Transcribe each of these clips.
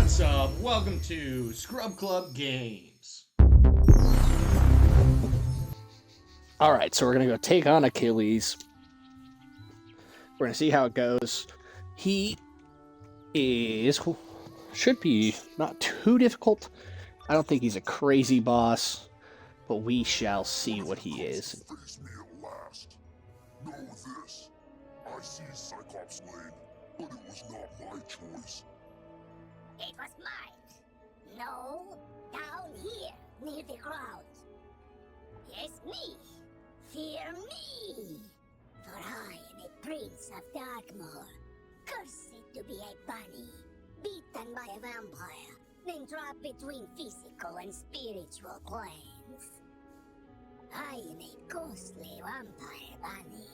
What's up? Welcome to Scrub Club Games. Alright, so we're going to go take on Achilles. We're going to see how it goes. He should be not too difficult. I don't think he's a crazy boss, but we shall see what he is. Face me at last. Know this. I see Cyclops Lane, but it was not my choice. It was mine. No, down here, near the ground. Yes, me. Fear me. For I am a prince of Darkmoor, cursed to be a bunny, beaten by a vampire, then trapped between physical and spiritual planes. I am a ghostly vampire bunny,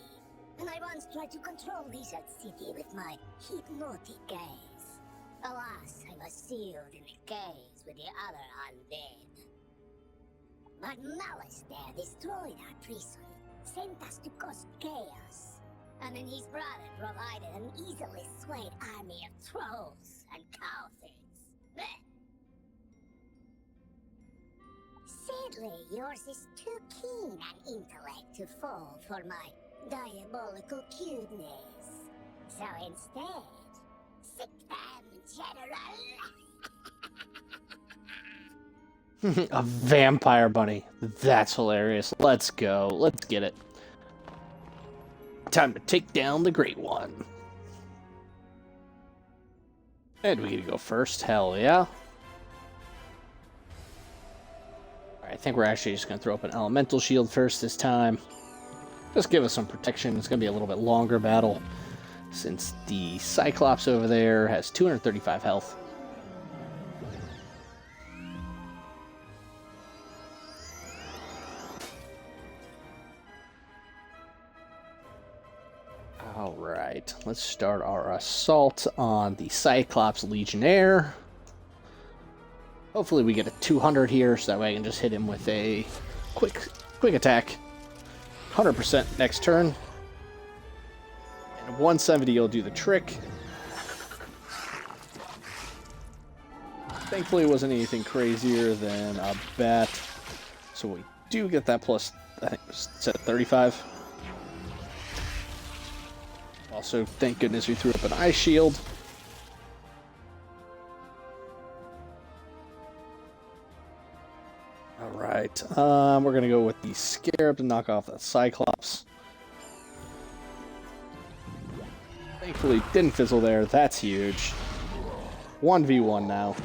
and I once tried to control Lizard City with my hypnotic gaze. Alas, I was sealed in a cage with the other undead. But Malistaire destroyed our prison, sent us to cause chaos, and then his brother provided an easily swayed army of trolls and cowards. Blech. Sadly, yours is too keen an intellect to fall for my diabolical cuteness. So instead, sit them, General! A vampire bunny. That's hilarious. Let's go. Let's get it. Time to take down the Great One. And we get to go first. Hell yeah. Alright, I think we're actually just going to throw up an elemental shield first this time. Just give us some protection. It's going to be a little bit longer battle, since the Cyclops over there has 235 health. Alright, let's start our assault on the Cyclops Legionnaire. Hopefully we get a 200 here, so that way I can just hit him with a quick attack. 100% next turn. And 170 will do the trick. Thankfully it wasn't anything crazier than a bat. So we do get that plus, I think it was set at 35. Also, thank goodness we threw up an ice shield. Alright, we're going to go with the Scarab to knock off that Cyclops. Thankfully, didn't fizzle there. That's huge. 1v1 now.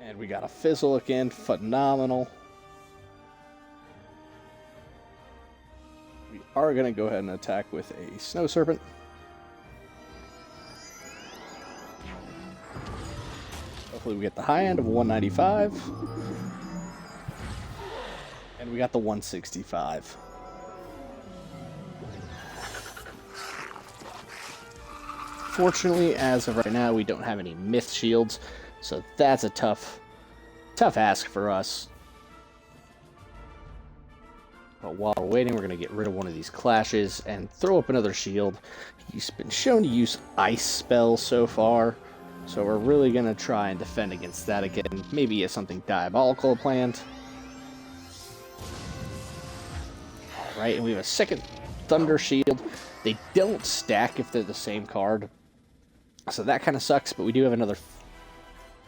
And we got a fizzle again. Phenomenal. We are going to go ahead and attack with a Snow Serpent. Hopefully we get the high end of 195. And we got the 165. Fortunately, as of right now, we don't have any myth shields, so that's a tough ask for us. But while we're waiting, we're going to get rid of one of these clashes and throw up another shield. He's been shown to use ice spells so far, so we're really going to try and defend against that again. Maybe he has something diabolical planned. Alright, and we have a second Thunder Shield. They don't stack if they're the same card, so that kind of sucks, but we do have another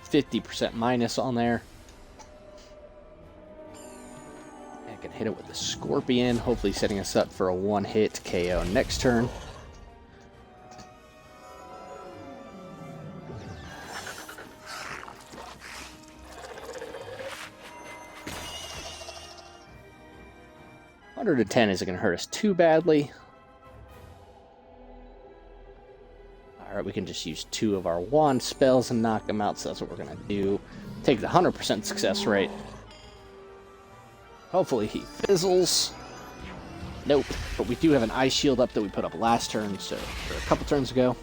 50% minus on there. And I can hit it with the Scorpion, hopefully setting us up for a one-hit KO next turn. Under to 10 isn't going to hurt us too badly. Alright, we can just use 2 of our wand spells and knock them out, so that's what we're going to do. Take the 100% success rate. Hopefully he fizzles. Nope, but we do have an ice shield up that we put up last turn, or a couple turns ago.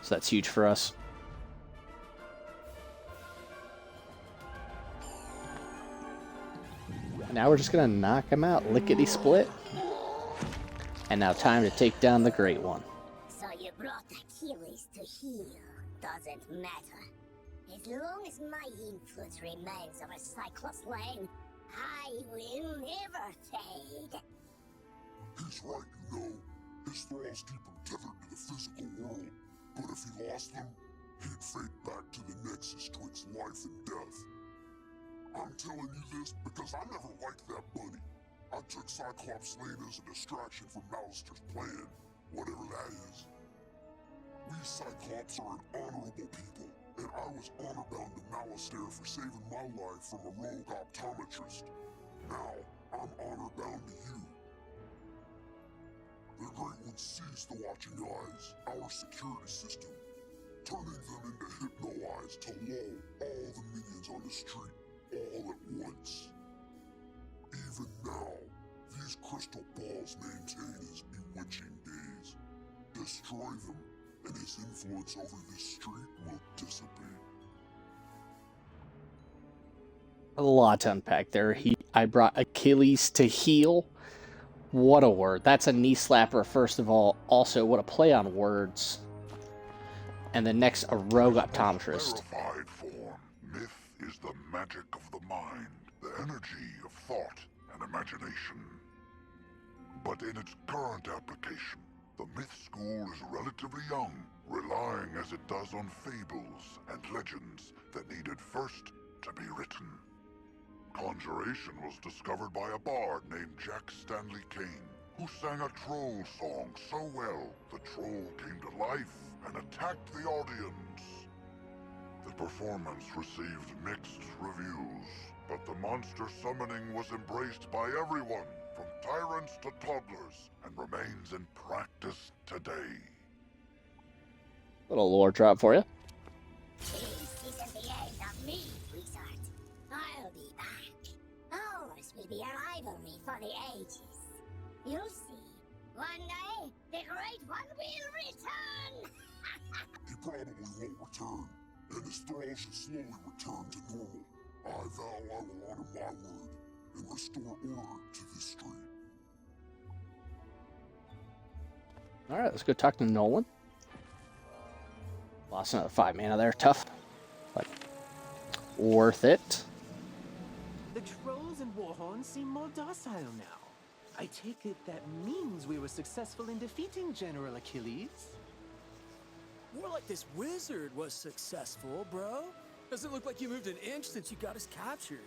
So that's huge for us. Now we're just going to knock him out, lickety-split. And now time to take down the Great One. So you You brought Achilles to heal. Doesn't matter. As long as my influence remains over Cyclops Lane, I will never fade. He's right, you know. His thralls keep him tethered to the physical world. But if he lost them, he'd fade back to the nexus twixt life and death. I'm telling you this because I never liked that bunny. I took Cyclops Lane as a distraction from Malister's plan, whatever that is. We Cyclops are an honorable people, and I was honor-bound to Malister for saving my life from a rogue optometrist. Now, I'm honor-bound to you. The Great One seized the Watching Eyes, our security system, turning them into hypno-eyes to lull all the minions on the street all at once. Even now, these crystal balls maintain his bewitching gaze. Destroy them, and his influence over this street will dissipate. A lot to unpack there. I brought Achilles to heal. What a word. That's a knee slapper, first of all. Also, what a play on words. And then next, a rogue optometrist. Clarified form, myth is the magic of the mind, the energy of thought and imagination. But in its current application, the myth school is relatively young, relying as it does on fables and legends that needed first to be written. Conjuration was discovered by a bard named Jack Stanley Kane, who sang a troll song so well the troll came to life and attacked the audience. The performance received mixed reviews, but the monster summoning was embraced by everyone, from tyrants to toddlers, and remains in practice today. Little lore drop for you. This isn't the end of me, Wizard. I'll be back. Ours will be a rivalry for the ages. You'll see. One day, the Great One will return! He probably won't return, and his thralls should slowly return to normal. I vow I will honor my word and restore order to this street. Alright, let's go talk to Nolan. Lost another 5 mana there. Tough, but worth it. The trolls and warhorns seem more docile now. I take it that means we were successful in defeating General Achilles? More like this wizard was successful, bro. Doesn't look like you moved an inch since you got us captured.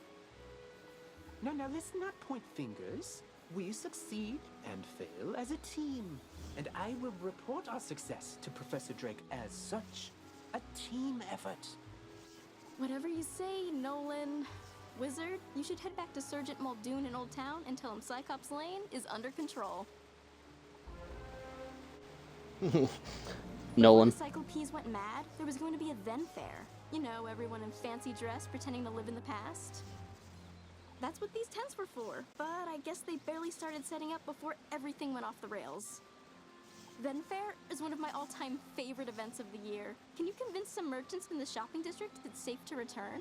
No, let's not point fingers. We succeed and fail as a team. And I will report our success to Professor Drake as such. A team effort. Whatever you say, Nolan. Wizard, you should head back to Sergeant Muldoon in Old Town and tell him Cyclops Lane is under control. Nolan. When the Cyclopes went mad, there was going to be a Ven Fair. You know, everyone in fancy dress pretending to live in the past. That's what these tents were for, but I guess they barely started setting up before everything went off the rails. Ven Fair is one of my all-time favorite events of the year. Can you convince some merchants in the shopping district it's safe to return?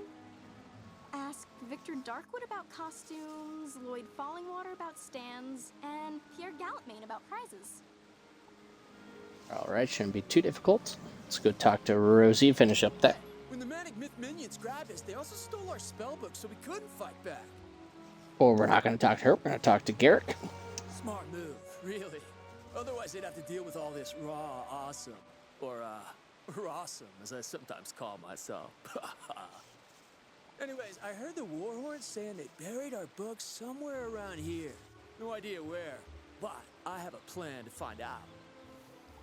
Ask Victor Darkwood about costumes, Lloyd Fallingwater about stands, and Pierre Galantmain about prizes. Alright, shouldn't be too difficult. Let's go talk to Rosie, finish up that. When the Manic Myth minions grabbed us, they also stole our spellbook so we couldn't fight back. Or we're not going to talk to her, we're going to talk to Garrick. Smart move, really. Otherwise, they'd have to deal with all this raw awesome. Or, rawsome, as I sometimes call myself. Anyways, I heard the Warhorns saying they buried our books somewhere around here. No idea where, but I have a plan to find out.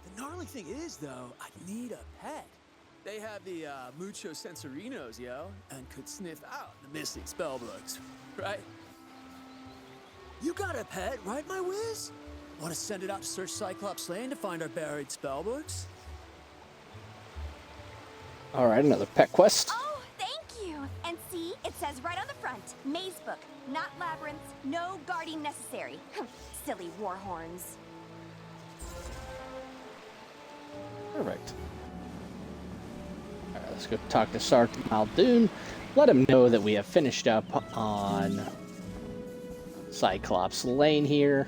The gnarly thing is, though, I need a pet. They have the Mucho Sensorinos, yo, and could sniff out the missing spellbooks, right? You got a pet, right, my whiz? Want to send it out to search Cyclops Lane to find our buried spellbooks? Alright, another pet quest. Oh, thank you. And see, it says right on the front, maze book, not labyrinths, no guarding necessary. Silly warhorns. Perfect. Alright, let's go talk to Sergeant Muldoon. Let him know that we have finished up on Cyclops Lane here.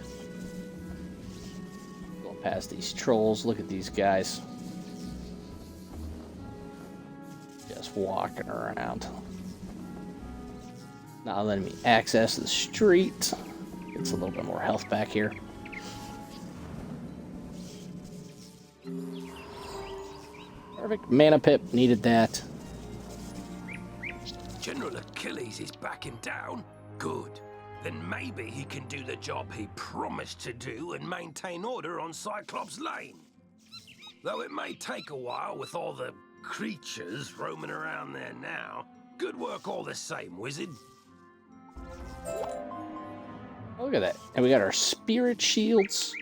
Go past these trolls. Look at these guys. Just walking around. Not letting me access the street. Gets a little bit more health back here. Perfect. Mana pip. Needed that. General Achilles is backing down? Good. Then maybe he can do the job he promised to do and maintain order on Cyclops Lane. Though it may take a while with all the creatures roaming around there now. Good work all the same, wizard. Look at that. And we got our spirit shields.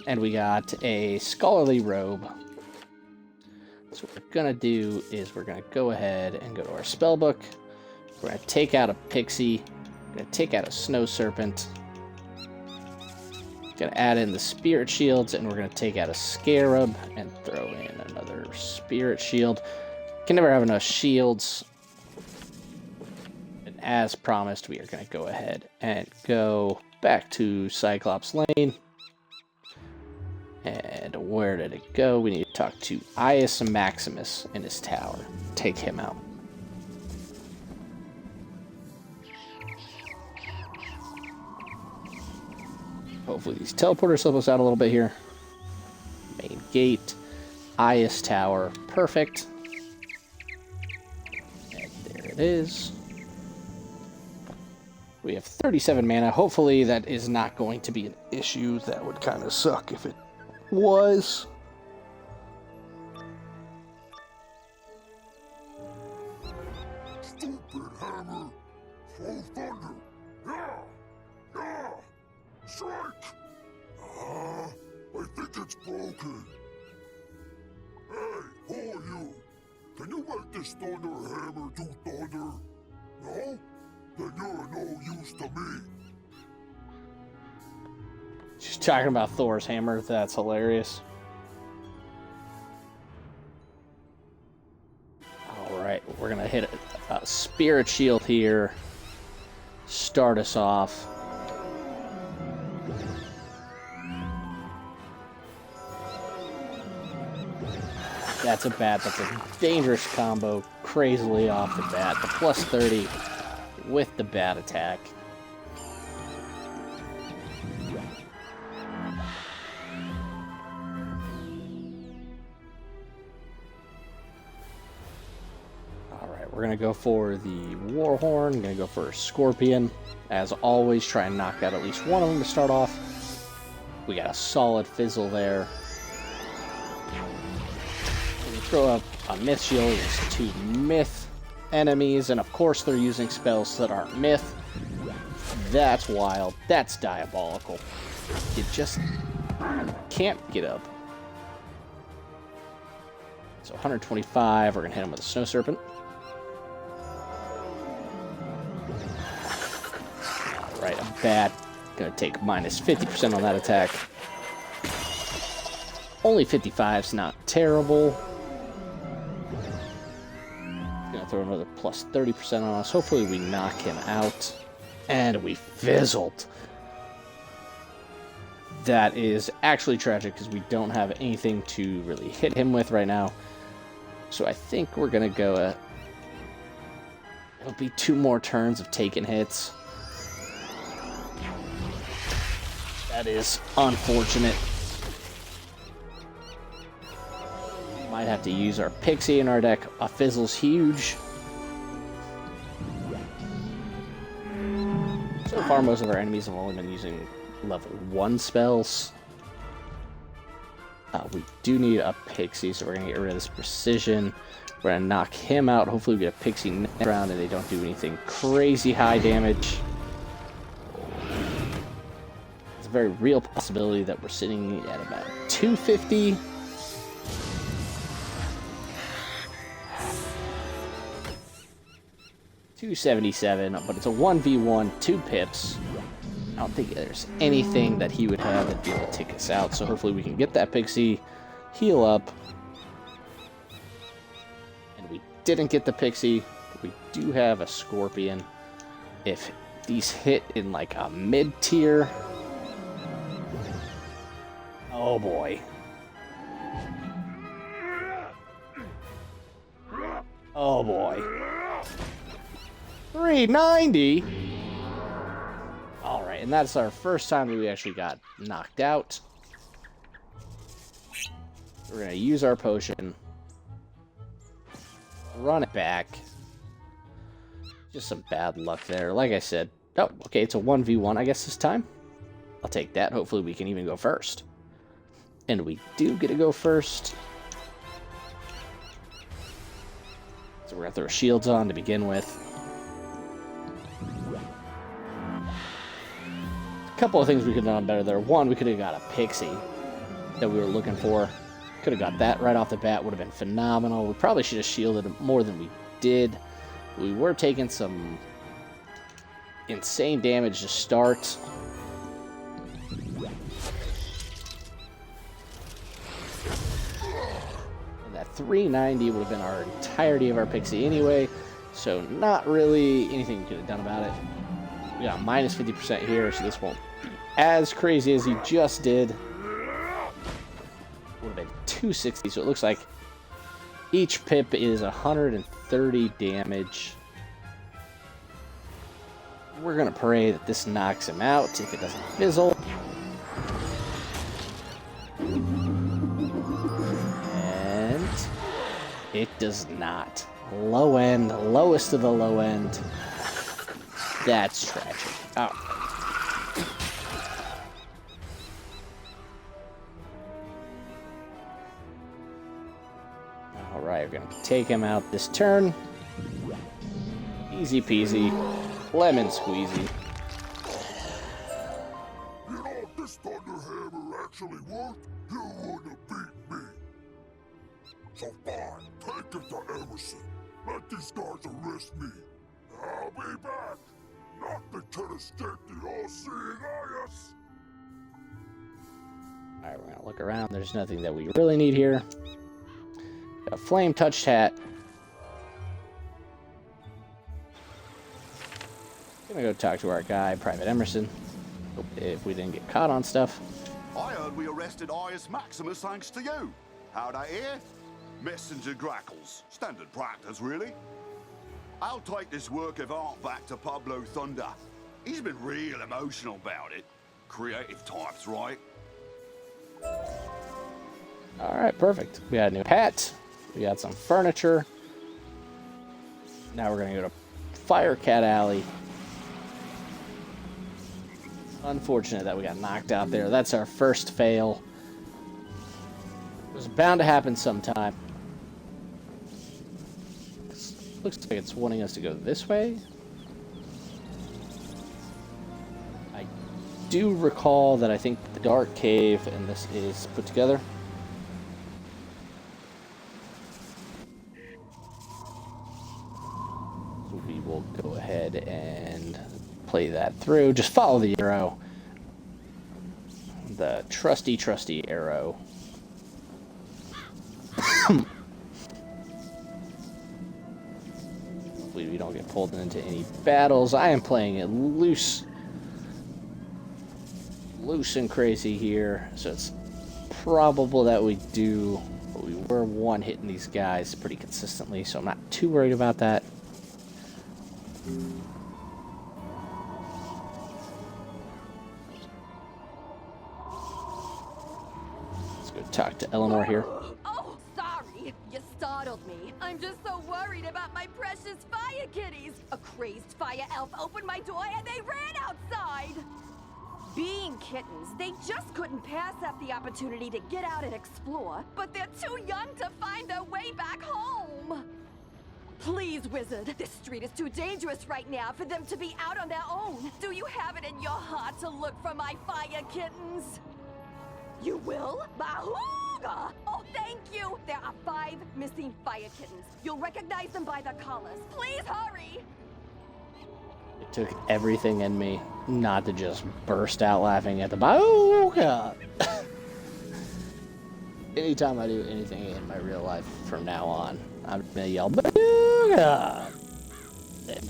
And we got a scholarly robe. So what we're going to do is we're going to go ahead and go to our spellbook. We're going to take out a pixie. We're going to take out a snow serpent. Going to add in the spirit shields, and we're going to take out a scarab and throw in another spirit shield. Can never have enough shields. And as promised, we are going to go ahead and go back to Cyclops Lane. And where did it go? We need to talk to Eyus Maximus in his tower. Take him out. Hopefully these teleporters help us out a little bit here. Main gate. Eyus Tower. Perfect. And there it is. We have 37 mana. Hopefully that is not going to be an issue. That would kind of suck if it was. Stupid hammer! Throw thunder! Yeah! Yeah! Strike! I think it's broken. Hey, who are you? Can you make this thunder hammer do thunder? No? Then you're no use to me. She's talking about Thor's hammer. That's hilarious. Alright, we're going to hit a spirit shield here. Start us off. That's a dangerous combo. Crazily off the bat. The plus 30 with the bat attack. Alright, we're going to go for the Warhorn. Going to go for a Scorpion. As always, try and knock out at least one of them to start off. We got a solid fizzle there. We throw up a Myth Shield against two Myth enemies, and of course they're using spells that aren't Myth. That's wild. That's diabolical. You just can't get up. So 125, we're going to hit him with a Snow Serpent. Alright, a bat. Going to take minus 50% on that attack. Only 55's not terrible. Gonna throw another plus 30% on us. Hopefully we knock him out. And we fizzled. That is actually tragic because we don't have anything to really hit him with right now. So I think we're gonna go it'll be 2 more turns of taking hits. That is unfortunate. Might have to use our Pixie in our deck. A Fizzle's huge. So far, most of our enemies have only been using level 1 spells. We do need a Pixie, so we're going to get rid of this Precision. We're going to knock him out. Hopefully we get a Pixie next round and they don't do anything crazy high damage. It's a very real possibility that we're sitting at about 250. $277, but it's a 1v1, 2 pips. I don't think there's anything that he would have that'd be able to take us out, so hopefully we can get that Pixie, heal up. And we didn't get the Pixie, but we do have a Scorpion. If these hit in like a mid-tier... Oh boy. Oh boy. 390? Alright, and that's our first time that we actually got knocked out. We're going to use our potion. Run it back. Just some bad luck there. Like I said. Oh, okay, it's a 1v1, I guess, this time. I'll take that. Hopefully we can even go first. And we do get to go first. So we're going to throw shields on to begin with. A couple of things we could have done better there. One, we could have got a pixie that we were looking for. Could have got that right off the bat. Would have been phenomenal. We probably should have shielded more than we did. We were taking some insane damage to start. And that 390 would have been our entirety of our pixie anyway. So not really anything we could have done about it. We got minus 50% here, so this won't be as crazy as he just did. Would have been 260, so it looks like each pip is 130 damage. We're gonna pray that this knocks him out if it doesn't fizzle. And it does not. Low end, lowest of the low end. That's tragic. Oh. Alright, we're gonna take him out this turn. Easy peasy. Lemon squeezy. You know, if this Thunderhammer actually worked, you wouldn't have beat me. So fine, take it to Emerson. Let these guys arrest me. I'll be back. Nothing can escape the all-seeing Eyus. Alright, we're gonna look around. There's nothing that we really need here. Got a flame-touched hat. Gonna go talk to our guy, Private Emerson. If we didn't get caught on stuff. I heard we arrested Eyus Maximus thanks to you. How'd I hear? Messenger grackles. Standard practice, really. I'll take this work of art back to Pablo Thunder. He's been real emotional about it. Creative types, right? Alright, perfect. We got a new hat. We got some furniture. Now we're gonna go to Firecat Alley. Unfortunate that we got knocked out there. That's our first fail. It was bound to happen sometime. Looks like it's wanting us to go this way. I do recall that I think the Dark Cave and this is put together. So we will go ahead and play that through. Just follow the arrow. The trusty arrow. Hopefully we don't get pulled into any battles. I am playing it loose and crazy here, so it's probable that we do, but we were one hitting these guys pretty consistently, so I'm not too worried about that. Let's go talk to Eleanor here. Oh, sorry. You startled me. I'm just so worried about my precious fire kitties. A crazed fire elf opened my door and they ran outside. Being kittens, they just couldn't pass up the opportunity to get out and explore, but they're too young to find their way back home. Please, wizard, this street is too dangerous right now for them to be out on their own. Do you have it in your heart to look for my fire kittens? You will? Bahooga! Oh, thank you! There are 5 missing fire kittens. You'll recognize them by their collars. Please hurry! It took everything in me not to just burst out laughing at the Bahooga! Anytime I do anything in my real life from now on, I'm gonna yell Bahooga! And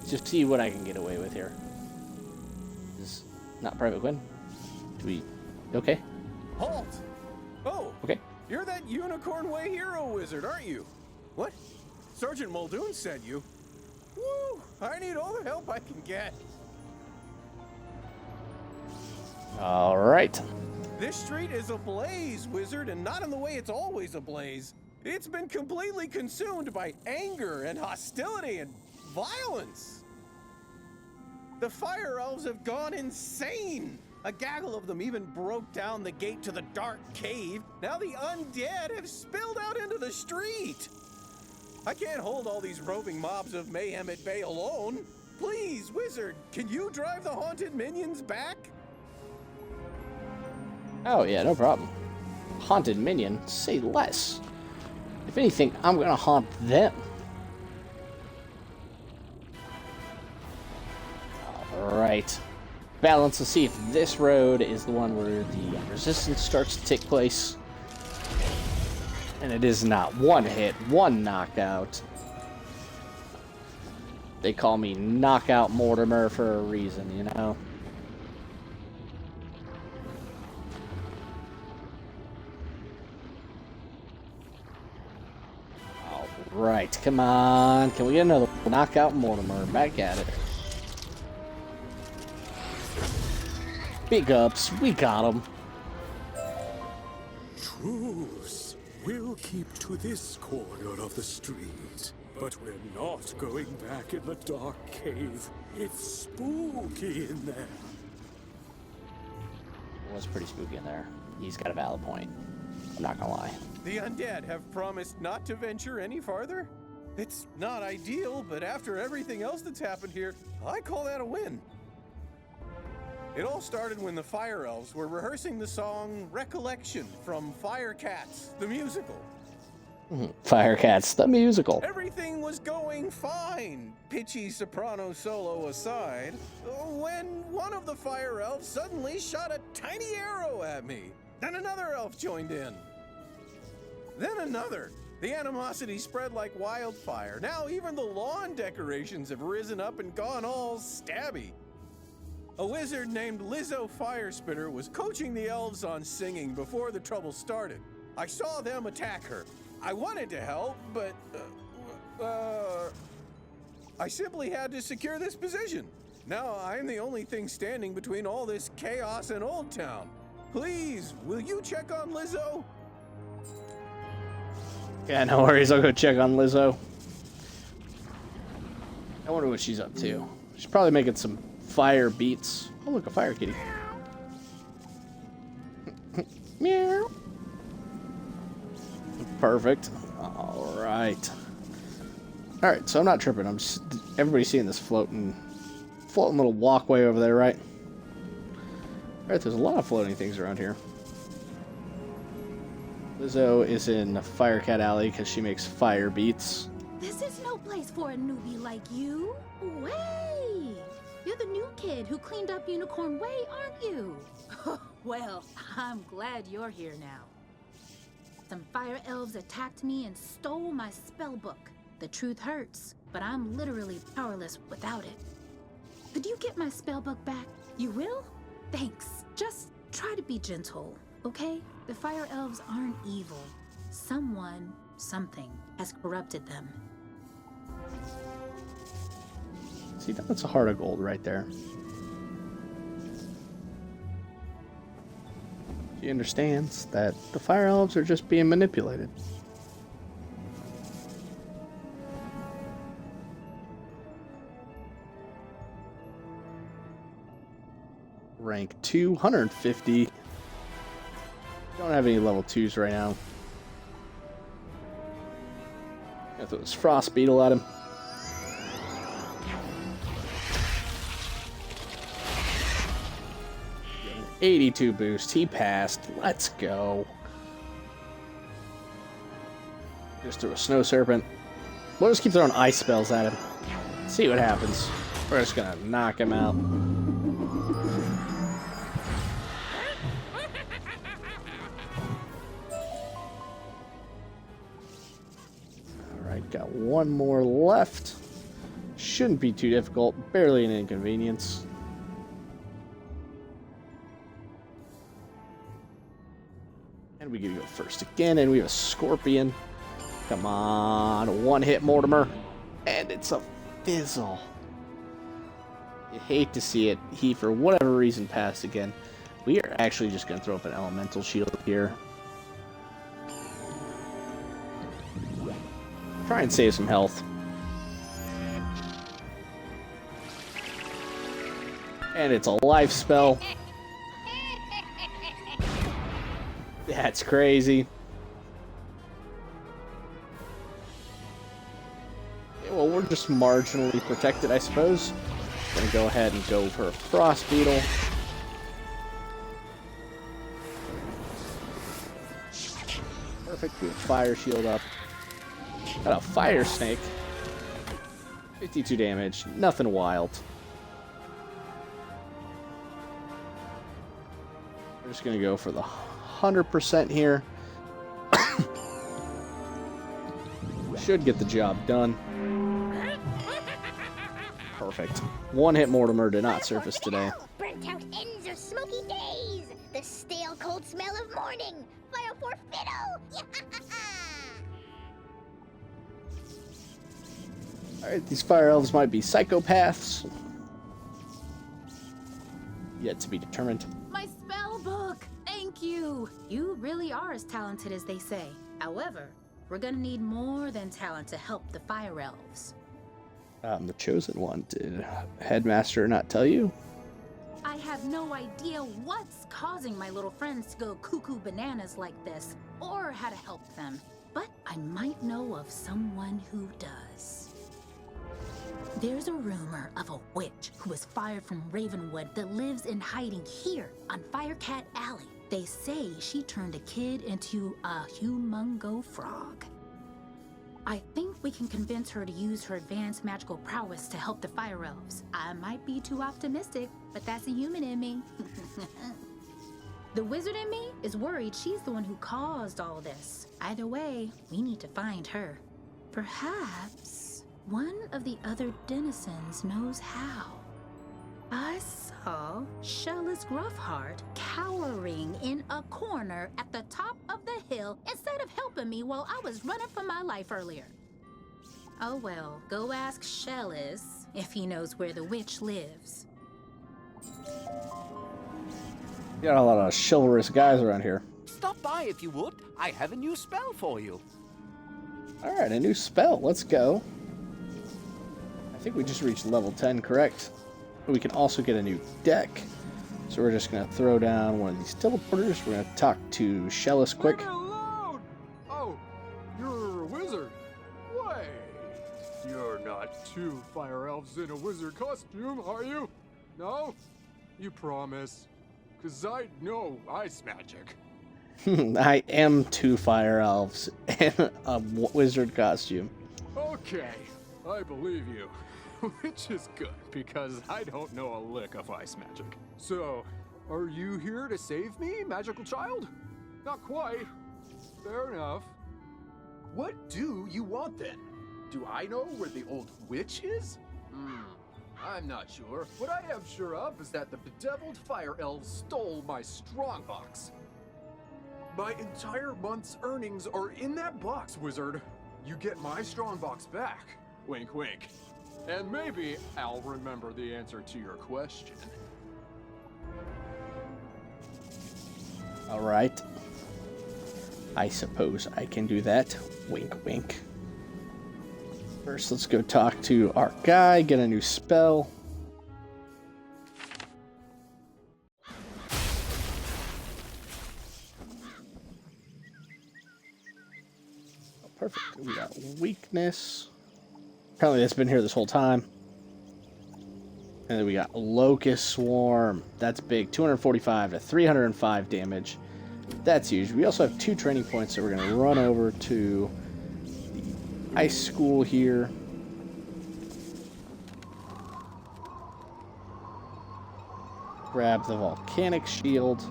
just see what I can get away with here. This is not Private Quinn. Do we... okay? Halt! Oh, Okay. you're that Unicorn Way hero wizard, aren't you? What? Sergeant Muldoon sent you? Woo! I need all the help I can get. All right. This street is ablaze, wizard, and not in the way it's always ablaze. It's been completely consumed by anger and hostility and violence. The fire elves have gone insane. A gaggle of them even broke down the gate to the dark cave. Now the undead have spilled out into the street. I can't hold all these roving mobs of mayhem at bay alone. Please, wizard, can you drive the haunted minions back? Oh, yeah, no problem. Haunted minion? Say less. If anything, I'm gonna haunt them. Alright. Balance to see if this road is the one where the resistance starts to take place. And it is not. One hit, one knockout. They call me Knockout Mortimer for a reason, you know? Alright, come on. Can we get another Knockout Mortimer? Back at it. Big ups, we got him. Truce. We'll keep to this corner of the street. But we're not going back in the dark cave. It's spooky in there. It was pretty spooky in there. He's got a valid point. I'm not gonna lie. The undead have promised not to venture any farther? It's not ideal, but after everything else that's happened here, I call that a win. It all started when the Fire Elves were rehearsing the song Recollection from Fire Cats, the musical. Fire Cats, the musical. Everything was going fine, pitchy soprano solo aside, when one of the Fire Elves suddenly shot a tiny arrow at me. Then another elf joined in. Then another. The animosity spread like wildfire. Now even the lawn decorations have risen up and gone all stabby. A wizard named Lizzo Firespitter was coaching the elves on singing before the trouble started. I saw them attack her. I wanted to help, but, I simply had to secure this position. Now I'm the only thing standing between all this chaos and Old Town. Please, will you check on Lizzo? Yeah, no worries. I'll go check on Lizzo. I wonder what she's up to. She's probably making some fire beats. Oh, look, a fire kitty. Meow. Perfect. All right. All right, so I'm not tripping. I'm just... Everybody's seeing this floating little walkway over there, right? All right, there's a lot of floating things around here. Lizzo is in Firecat Alley because she makes fire beats. This is no place for a newbie like you. Way! You're the new kid who cleaned up Unicorn Way, aren't you? Well, I'm glad you're here now. Some fire elves attacked me and stole my spell book. The truth hurts, but I'm literally powerless without it. Could you get my spell book back? You will? Thanks. Just try to be gentle, okay? The fire elves aren't evil. Someone, something, has corrupted them. See, that's a heart of gold right there. She understands that the fire elves are just being manipulated. Rank 250. Don't have any level 2s right now. Got those frost beetle at him. 82 boost. He passed. Let's go. Just threw a snow serpent. We'll just keep throwing ice spells at him. See what happens. We're just gonna knock him out. Alright, got one more left. Shouldn't be too difficult. Barely an inconvenience. And we go first again, and we have a Scorpion. Come on, one hit Mortimer. And it's a fizzle. You hate to see it. He, for whatever reason, passed again. We are actually just going to throw up an elemental shield here. Try and save some health. And it's a life spell. That's crazy. Yeah, well, we're just marginally protected, I suppose. Gonna go ahead and go for a Frost Beetle. Perfect. We have Fire Shield up. Got a Fire Snake. 52 damage. Nothing wild. We're just gonna go for the 100% here. Should get the job done. Perfect. One hit Mortimer did not surface today. Burnt out ends of smoky days. The stale cold smell of morning. Fire for fiddle. Alright, these fire elves might be psychopaths. Yet to be determined. My spell book! Thank you! You really are as talented as they say. However, we're gonna need more than talent to help the fire elves. The chosen one. Did Headmaster not tell you? I have no idea what's causing my little friends to go cuckoo bananas like this, or how to help them. But I might know of someone who does. There's a rumor of a witch who was fired from Ravenwood that lives in hiding here on Firecat Alley. They say she turned a kid into a humongo frog. I think we can convince her to use her advanced magical prowess to help the fire elves. I might be too optimistic, but that's a human in me. The wizard in me is worried she's the one who caused all this. Either way, we need to find her. Perhaps one of the other denizens knows how. I saw Shella's Gruffheart cowering in a corner at the top of the hill instead of helping me while I was running for my life earlier. Oh well, go ask Shellis if he knows where the witch lives. Got a lot of chivalrous guys around here. Stop by if you would. I have a new spell for you. Alright, a new spell. Let's go. I think we just reached level 10, correct? We can also get a new deck. So we're just going to throw down one of these teleporters. We're going to talk to Shellis quick. Leave me alone! Oh, you're a wizard. Wait, you're not two fire elves in a wizard costume, are you? No? You promise? 'Cause I know ice magic. I am two fire elves in a wizard costume. Okay, I believe you. Which is good, because I don't know a lick of ice magic. So, are you here to save me, magical child? Not quite. Fair enough. What do you want then? Do I know where the old witch is? I'm not sure. What I am sure of is that the bedeviled fire elves stole my strongbox. My entire month's earnings are in that box, wizard. You get my strongbox back. Wink, wink. And maybe I'll remember the answer to your question. Alright. I suppose I can do that. Wink, wink. First, let's go talk to our guy, get a new spell. Oh, perfect. We got weakness. Apparently that's been here this whole time. And then we got Locust Swarm. That's big. 245 to 305 damage. That's huge. We also have 2 training points that we're going to run over to the Ice School here. Grab the Volcanic Shield.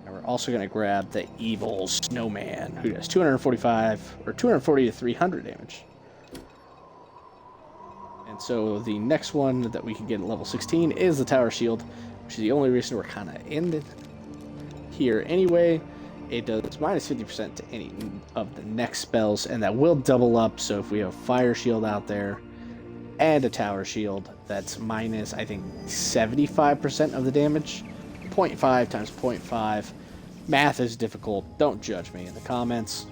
And we're also going to grab the Evil Snowman, who does 245 or 240 to 300 damage. And so the next one that we can get at level 16 is the Tower Shield, which is the only reason we're kind of in here anyway. it does minus 50% to any of the next spells, and that will double up. So if we have Fire Shield out there and a Tower Shield, that's minus, I think, 75% of the damage. 0.5 times 0.5. Math is difficult. Don't judge me in the comments.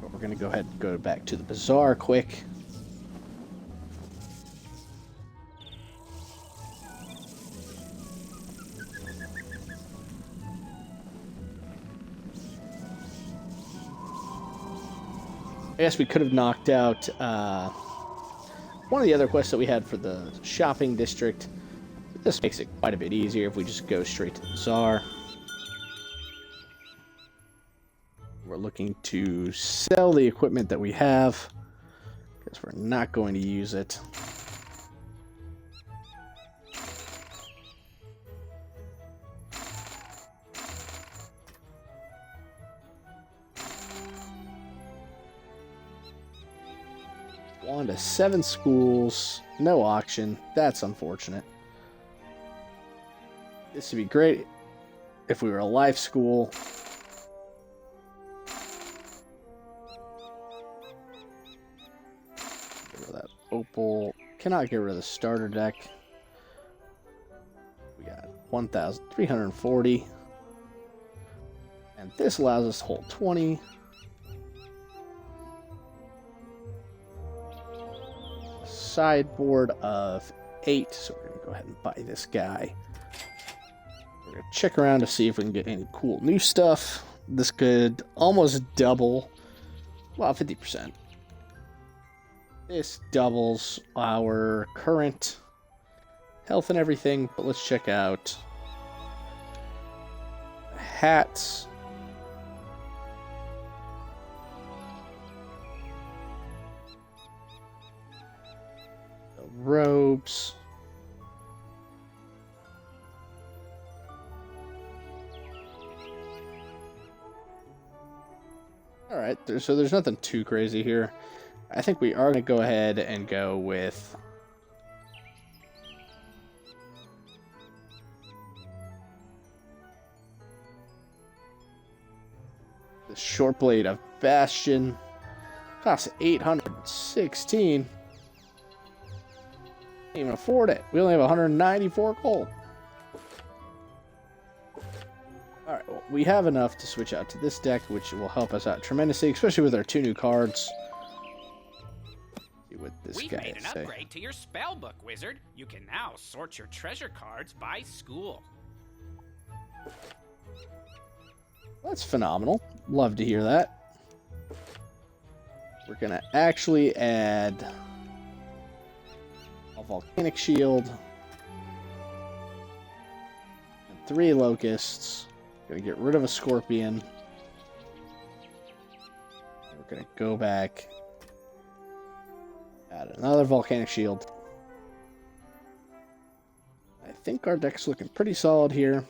But we're going to go ahead and go back to the Bazaar quick. I guess we could have knocked out one of the other quests that we had for the shopping district. This makes it quite a bit easier if we just go straight to the Bazaar. We're looking to sell the equipment that we have, because we're not going to use it. On to 7 schools, no auction. That's unfortunate. This would be great if we were a life school. Get rid of that opal. Cannot get rid of the starter deck. We got 1,340. And this allows us to hold 20. Sideboard of 8, so we're going to go ahead and buy this guy. We're going to check around to see if we can get any cool new stuff. This could almost double, well, 50%. This doubles our current health and everything, but let's check out hats. Robes. Alright, so there's nothing too crazy here. I think we are going to go ahead and go with the short blade of Bastion. Costs 816. Can't even afford it. We only have 194 gold. Alright, well, we have enough to switch out to this deck, which will help us out tremendously, especially with our 2 new cards. See what this guy made an upgrade to your spellbook, wizard. You can now sort your treasure cards by school. That's phenomenal. Love to hear that. We're going to actually add volcanic shield and 3 locusts. Gonna get rid of a scorpion. We're gonna go back, add another volcanic shield. I think our deck's looking pretty solid here.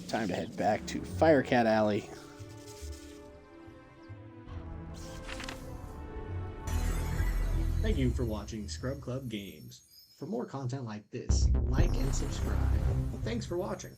Time to head back to Firecat Alley. Thank you for watching Scrub Club Games. For more content like this, like and subscribe. Thanks for watching.